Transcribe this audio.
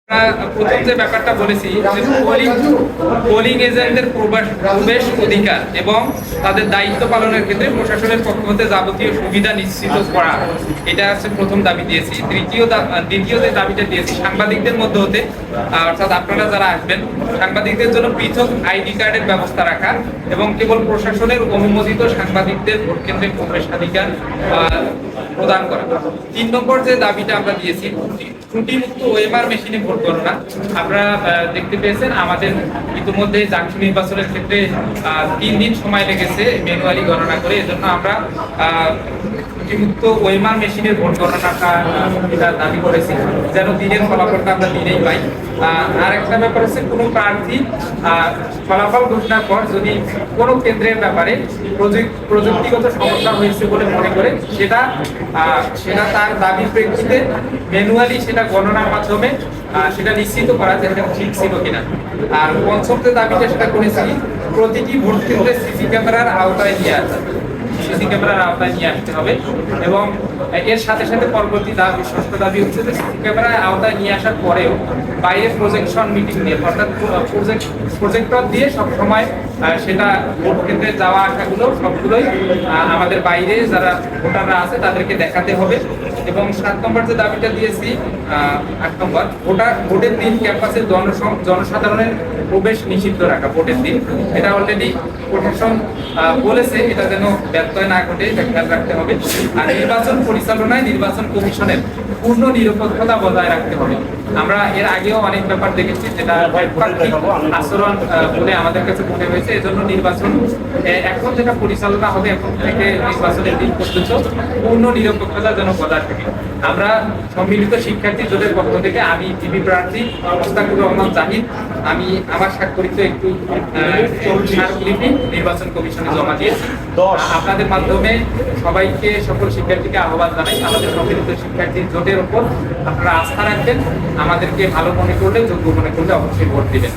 প্রথম যে ব্যাপারটা বলেছি যে পোলিং এজেন্টদের প্রবেশ অধিকার এবং তাদের দায়িত্ব পালনের ক্ষেত্রে প্রশাসনের পক্ষ হতে যাবতীয় সুবিধা নিশ্চিত করা, এটা হচ্ছে প্রথম দাবি দিয়েছি। দ্বিতীয় যে দাবিটা দিয়েছি সাংবাদিকদের মধ্যে হতে, অর্থাৎ আপনারা যারা আসবেন সাংবাদিকদের জন্য পৃথক আইডি কার্ডের ব্যবস্থা রাখা এবং কেবল প্রশাসনের অনুমোদিত সাংবাদিকদের ভোট কেন্দ্রে প্রবেশাধিকার প্রদান করা। 3 নম্বর যে দাবিটা আমরা দিয়েছি ত্রুটিমুক্ত ওএমআর মেশিনে ভোট গণনা। আপনারা দেখতে পেয়েছেন আমাদের ইতিমধ্যে জাংশন নির্বাচনের ক্ষেত্রে 3 দিন সময় লেগেছে ম্যানুয়ালি গণনা করে। এজন্য আমরা ত্রুটিমুক্ত ওএমআর মেশিনের ভোট গণনাটা এটা দাবি করেছি, যেন দিনের ফলাফলটা আমরা দিনেই পাই। আর একটা ব্যাপার হচ্ছে কোনো প্রার্থী ফলাফল ঘোষণার পর যদি কোনো কেন্দ্রের ব্যাপারে প্রযুক্তিগত সমস্যা হয়েছে বলে মনে করে সেটা তার দাবির প্রেক্ষিতে ম্যানুয়ালি সেটা গণনার মাধ্যমে সেটা নিশ্চিত করা যে এটা ঠিক ছিল কিনা। আর পঞ্চম যে দাবিটা সেটা করেছি প্রতিটি ভোট কেন্দ্রে সিসি ক্যামেরার আওতায় নিয়ে আসতে হবে এবং এর সাথে সাথে পরবর্তী দাবি, ষষ্ঠ দাবি হচ্ছে যে সিসি ক্যামেরার আওতায় নিয়ে আসার পরেও বাইরে প্রজেকশন মিটিং দিয়ে অর্থাৎ প্রজেক্টর দিয়ে সবসময় সেটা ভোট কেন্দ্রে যাওয়া আসাগুলো সবগুলোই আমাদের বাইরে যারা ভোটাররা আছে তাদেরকে দেখাতে হবে। এবং 7 নম্বর যে দাবিটা দিয়েছি 8 নম্বর ভোটের দিন ক্যাম্পাসে জনসাধারণের প্রবেশ নিষিদ্ধ রাখা ভোটের দিন। এটা অলরেডি প্রশাসন বলেছে, এটা যেন ব্যত্যয় না ঘটে এটা খেয়াল রাখতে হবে। আর নির্বাচন পরিচালনায় নির্বাচন কমিশনের পূর্ণ নিরপেক্ষতা বজায় রাখতে হবে। আমরা এর আগেও অনেক ব্যাপার দেখেছি যেটা আচরণ বলে আমাদের কাছে মনে হয়েছে। এজন্য নির্বাচন এখন যেটা পরিচালনা হবে এখন থেকে নির্বাচনের দিন পর্যন্ত পূর্ণ নিরপেক্ষতা যেন বজায় থাকে। আমরা সম্মিলিত শিক্ষার্থী জোটের পক্ষ থেকে আমি টিভি প্রার্থী মোস্তাকুর রহমান জাহিদ, আমি আমার স্বাক্ষরিত একটু স্মারকলিপি নির্বাচন কমিশনে জমা দিয়েছি। আপনাদের মাধ্যমে সবাইকে, সকল শিক্ষার্থীকে আহ্বান জানাই আমাদের সম্মিলিত শিক্ষার্থী জোটের উপর আপনারা আস্থা রাখবেন, আমাদেরকে ভালো মনে করলে, যোগ্য মনে করলে অবশ্যই ভোট দিবেন।